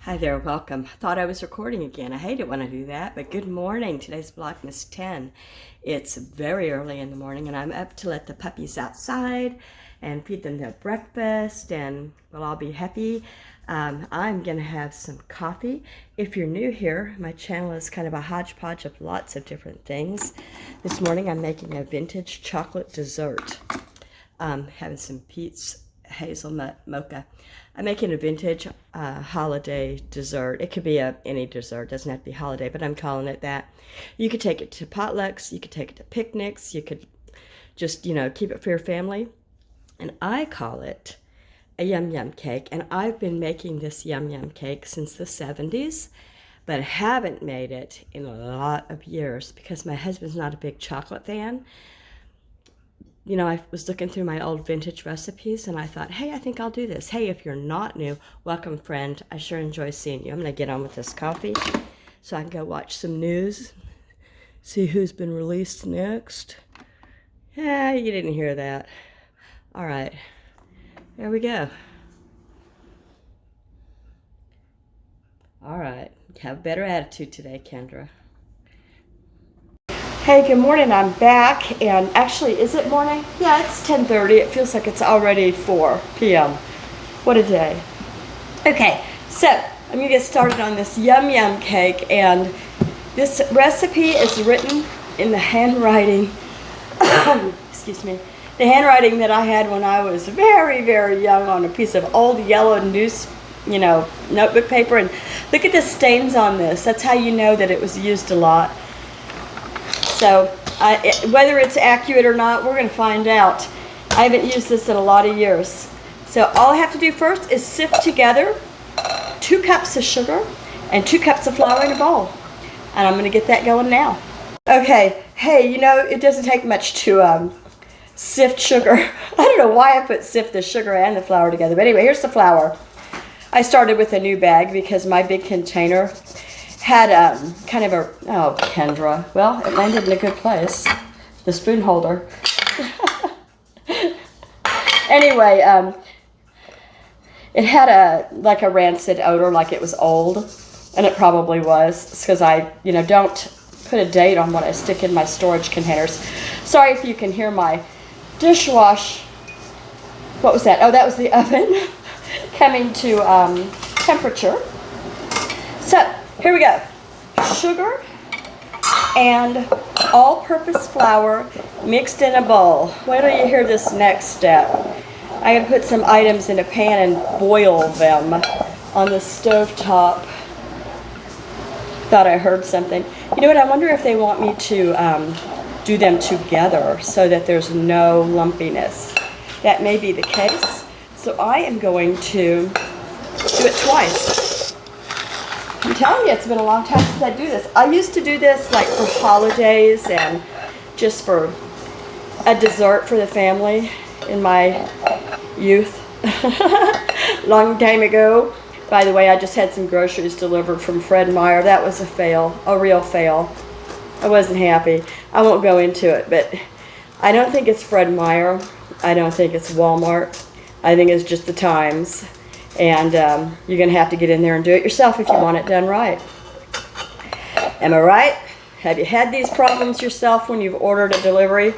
Hi there, welcome. Thought I was recording again. I hate it when I do that, but good morning. Today's Vlogmas 10. It's very early in the morning and I'm up to let the puppies outside and feed them their breakfast and we'll all be happy. I'm gonna have some coffee. If you're new here, my channel is kind of a hodgepodge of lots of different things. This morning I'm making a vintage chocolate dessert. Having some Pete's hazelnut mocha. I'm making a vintage holiday dessert. It could be any dessert, doesn't have to be holiday, but I'm calling it that. You could take it to potlucks, you could take it to picnics, you could just, keep it for your family. And I call it a yum yum cake. And I've been making this yum yum cake since the 70s, but haven't made it in a lot of years because my husband's not a big chocolate fan. I was looking through my old vintage recipes and I thought, hey, I think I'll do this. Hey, if you're not new, welcome, friend. I sure enjoy seeing you. I'm going to get on with this coffee so I can go watch some news, see who's been released next. Yeah, you didn't hear that. All right, there we go. All right, have a better attitude today, Kendra. Hey, good morning. I'm back, and actually, is it morning? Yeah, it's 10:30. It feels like it's already 4 p.m. What a day. Okay, so I'm gonna get started on this yum yum cake, and this recipe is written in the handwriting, excuse me, the handwriting that I had when I was very, very young on a piece of old yellow notebook paper, and look at the stains on this. That's how you know that it was used a lot. So whether it's accurate or not, we're going to find out. I haven't used this in a lot of years. So all I have to do first is sift together 2 cups of sugar and 2 cups of flour in a bowl. And I'm going to get that going now. Okay, hey, it doesn't take much to sift sugar. I don't know why I put sift the sugar and the flour together. But anyway, here's the flour. I started with a new bag because my big container had kind of a, oh, Kendra. Well, it landed in a good place. The spoon holder. Anyway, it had a rancid odor, like it was old. And it probably was, because I, don't put a date on what I stick in my storage containers. Sorry if you can hear my dishwash. What was that? Oh, that was the oven coming to temperature. So, here we go. Sugar and all-purpose flour mixed in a bowl. Wait till you hear this next step. I'm going to put some items in a pan and boil them on the stovetop. Thought I heard something. You know what? I wonder if they want me to do them together so that there's no lumpiness. That may be the case. So I am going to do it twice. I'm telling you, it's been a long time since I do this. I used to do this like for holidays and just for a dessert for the family in my youth. Long time ago. By the way, I just had some groceries delivered from Fred Meyer. That was a fail, a real fail. I wasn't happy. I won't go into it, but I don't think it's Fred Meyer. I don't think it's Walmart. I think it's just the Times. And you're going to have to get in there and do it yourself if you want it done right. Am I right? Have you had these problems yourself when you've ordered a delivery?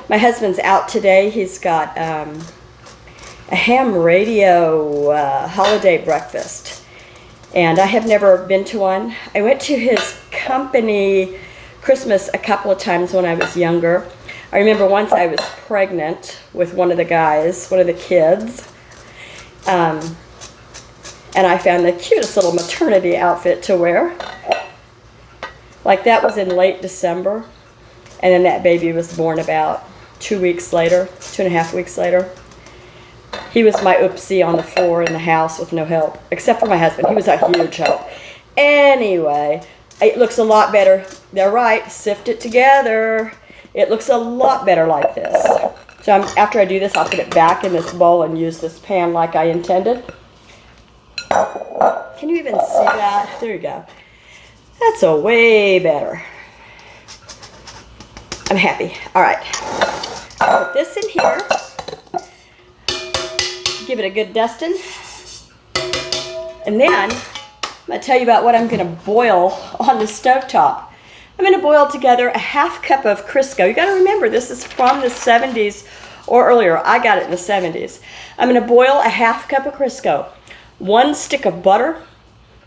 My husband's out today. He's got a ham radio holiday breakfast. And I have never been to one. I went to his company Christmas a couple of times when I was younger. I remember once I was pregnant with one of the guys, one of the kids. And I found the cutest little maternity outfit to wear. Like that was in late December. And then that baby was born about 2 weeks later, 2.5 weeks later. He was my oopsie on the floor in the house with no help, except for my husband. He was a huge help. Anyway, it looks a lot better. They're right, sift it together. It looks a lot better like this. So after I do this, I'll put it back in this bowl and use this pan like I intended. Can you even see that? There you go. That's a way better. I'm happy. All right. I'll put this in here. Give it a good dusting. And then I'm going to tell you about what I'm going to boil on the stovetop. I'm going to boil together a half cup of Crisco. You got to remember, this is from the 70s or earlier. I got it in the 70s. I'm going to boil a half cup of Crisco, 1 stick of butter,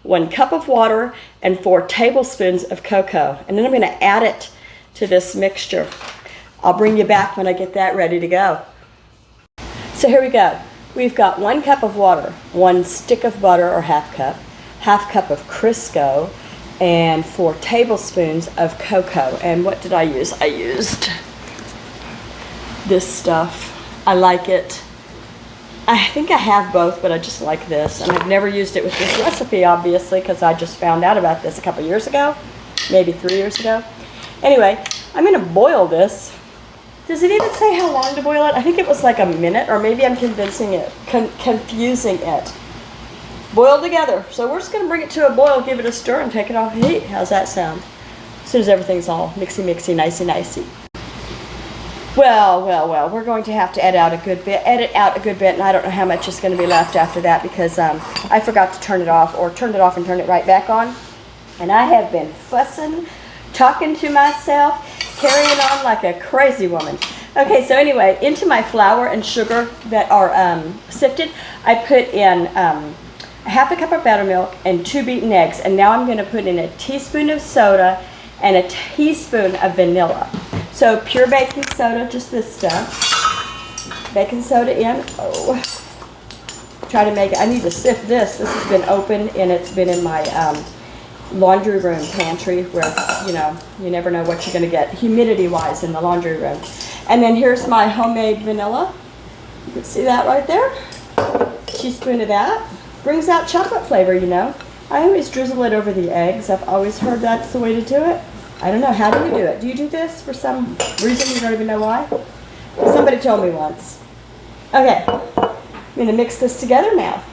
1 cup of water, and 4 tablespoons of cocoa. And then I'm going to add it to this mixture. I'll bring you back when I get that ready to go. So here we go. We've got 1 cup of water, 1 stick of butter or half cup of Crisco, and 4 tablespoons of cocoa. And what did I use? I used this stuff. I like it. I think I have both, but I just like this. And I've never used it with this recipe, obviously, because I just found out about this a couple years ago, maybe 3 years ago. Anyway, I'm going to boil this. Does it even say how long to boil it? I think it was like a minute, or maybe I'm confusing it. Boil together. So we're just going to bring it to a boil, give it a stir, and take it off the heat. How's that sound? As soon as everything's all mixy, nicey. Well, we're going to have to edit out a good bit, and I don't know how much is going to be left after that because I forgot to turn it off, or turned it off and turned it right back on. And I have been fussing, talking to myself, carrying on like a crazy woman. Okay, so anyway, into my flour and sugar that are sifted, I put in half a cup of buttermilk and 2 beaten eggs, and now I'm going to put in a teaspoon of soda and a teaspoon of vanilla. So pure baking soda, just this stuff. Baking soda in. Oh, try to make it. I need to sift this. This has been open and it's been in my laundry room pantry where, you know, you never know what you're going to get humidity-wise in the laundry room. And then here's my homemade vanilla. You can see that right there. A teaspoon of that. Brings out chocolate flavor, you know. I always drizzle it over the eggs. I've always heard that's the way to do it. I don't know. How do you do it? Do you do this for some reason? You don't even know why? Somebody told me once. Okay. I'm going to mix this together now.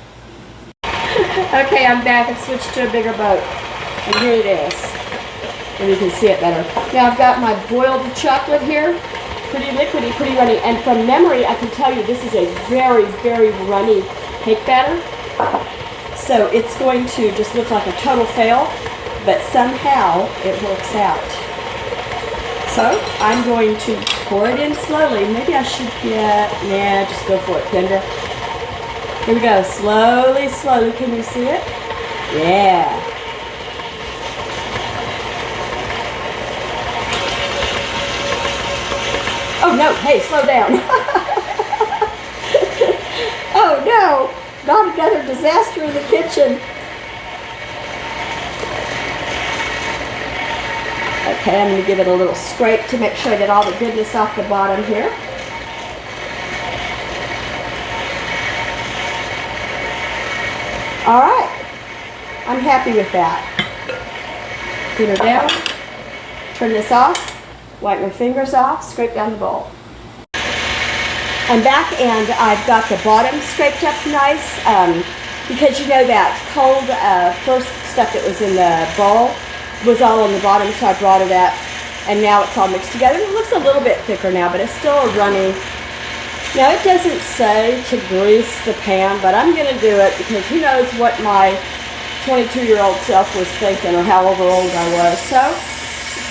Okay, I'm back. I've switched to a bigger boat. And here it is. And you can see it better. Now I've got my boiled chocolate here. Pretty liquidy, pretty runny. And from memory, I can tell you this is a very, very runny cake batter. So it's going to just look like a total fail, but somehow it works out. So I'm going to pour it in slowly. Maybe I should get, yeah, just go for it, Kendra. Here we go, slowly, slowly. Can you see it? Yeah. Oh no, hey, slow down. Oh no. Not another disaster in the kitchen. Okay, I'm going to give it a little scrape to make sure I get all the goodness off the bottom here. All right. I'm happy with that. Put her down. Turn this off. Wipe my fingers off. Scrape down the bowl. I'm back and I've got the bottom scraped up nice because you know that cold first stuff that was in the bowl was all on the bottom, so I brought it up and now it's all mixed together. It looks a little bit thicker now, but it's still a runny. Now it doesn't say to grease the pan, but I'm going to do it because who knows what my 22-year-old self was thinking or how old I was. So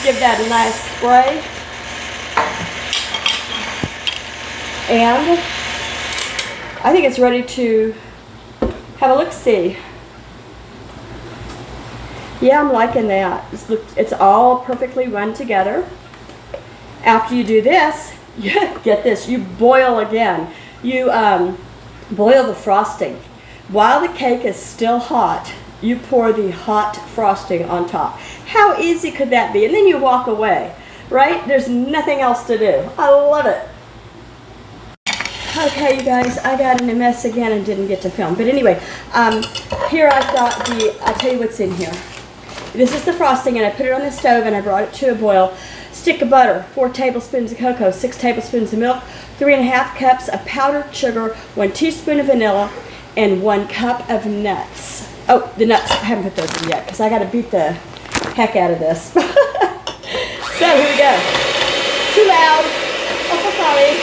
give that a nice spray. And I think it's ready to have a look-see. Yeah, I'm liking that. It's all perfectly run together. After you do this, get this, you boil again. You boil the frosting. While the cake is still hot, you pour the hot frosting on top. How easy could that be? And then you walk away, right? There's nothing else to do. I love it. Okay, you guys, I got in a mess again and didn't get to film. But anyway, here I've got I'll tell you what's in here. This is the frosting, and I put it on the stove, and I brought it to a boil. Stick of butter, 4 tablespoons of cocoa, 6 tablespoons of milk, 3½ cups of powdered sugar, 1 teaspoon of vanilla, and 1 cup of nuts. Oh, the nuts, I haven't put those in yet, because I got to beat the heck out of this. So, here we go. Too loud. Oh, so sorry.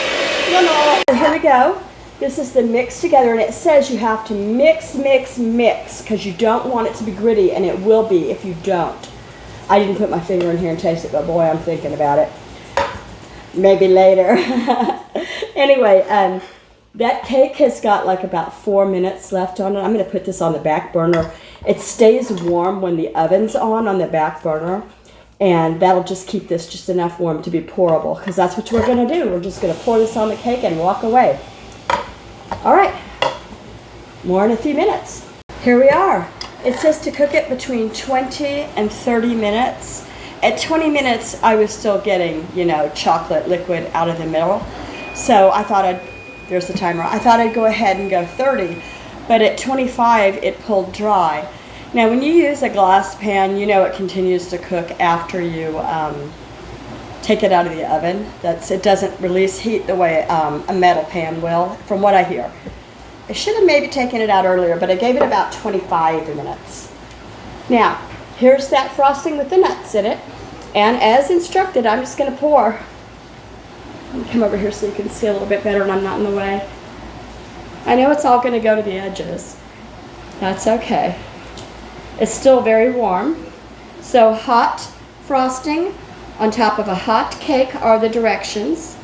No. Here we go. This is the mix together, and it says you have to mix, mix, mix, because you don't want it to be gritty, and it will be if you don't. I didn't put my finger in here and taste it, but boy, I'm thinking about it. Maybe later. Anyway, that cake has got like about 4 minutes left on it. I'm going to put this on the back burner. It stays warm when the oven's on the back burner. And that'll just keep this just enough warm to be pourable, because that's what we're going to do. We're just going to pour this on the cake and walk away. All right. More in a few minutes. Here we are. It says to cook it between 20 and 30 minutes. At 20 minutes, I was still getting, you know, chocolate liquid out of the middle. So I thought there's the timer. I thought I'd go ahead and go 30, but at 25, it pulled dry. Now, when you use a glass pan, you know it continues to cook after you take it out of the oven. It doesn't release heat the way a metal pan will, from what I hear. I should have maybe taken it out earlier, but I gave it about 25 minutes. Now, here's that frosting with the nuts in it. And as instructed, I'm just going to pour. Let me come over here so you can see a little bit better and I'm not in the way. I know it's all going to go to the edges. That's okay. It's still very warm. So hot frosting on top of a hot cake are the directions.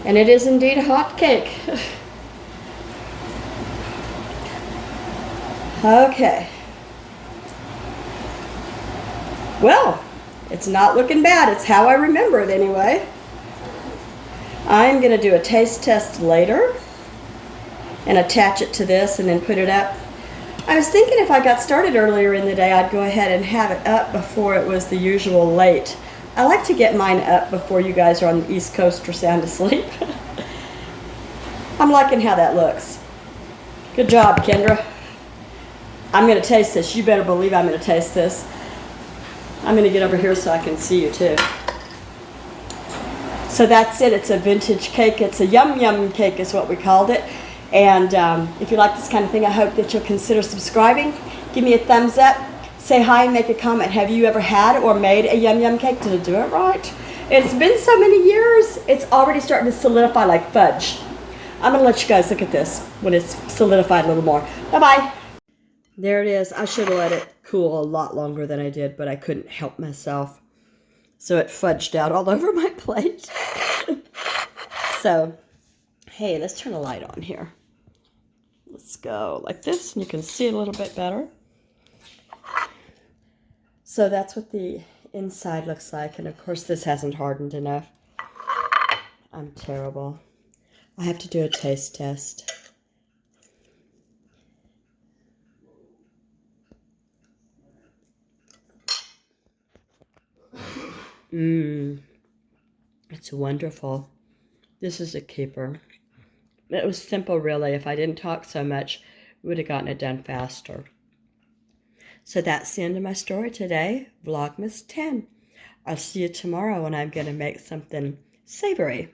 And it is indeed a hot cake. Okay. Well, it's not looking bad. It's how I remember it anyway. I'm going to do a taste test later and attach it to this and then put it up. I was thinking if I got started earlier in the day, I'd go ahead and have it up before it was the usual late. I like to get mine up before you guys are on the East Coast or sound asleep. I'm liking how that looks. Good job, Kendra. I'm going to taste this. You better believe I'm going to taste this. I'm going to get over here so I can see you too. So that's it. It's a vintage cake. It's a yum yum cake is what we called it. And if you like this kind of thing, I hope that you'll consider subscribing. Give me a thumbs up. Say hi and make a comment. Have you ever had or made a yum yum cake? Did I do it right? It's been so many years. It's already starting to solidify like fudge. I'm going to let you guys look at this when it's solidified a little more. Bye-bye. There it is. I should have let it cool a lot longer than I did, but I couldn't help myself. So it fudged out all over my plate. So, hey, let's turn a light on here. Let's go like this, and you can see it a little bit better. So that's what the inside looks like, and of course this hasn't hardened enough. I'm terrible. I have to do a taste test. It's wonderful. This is a keeper. It was simple, really. If I didn't talk so much, we would have gotten it done faster. So that's the end of my story today. Vlogmas 10. I'll see you tomorrow when I'm going to make something savory.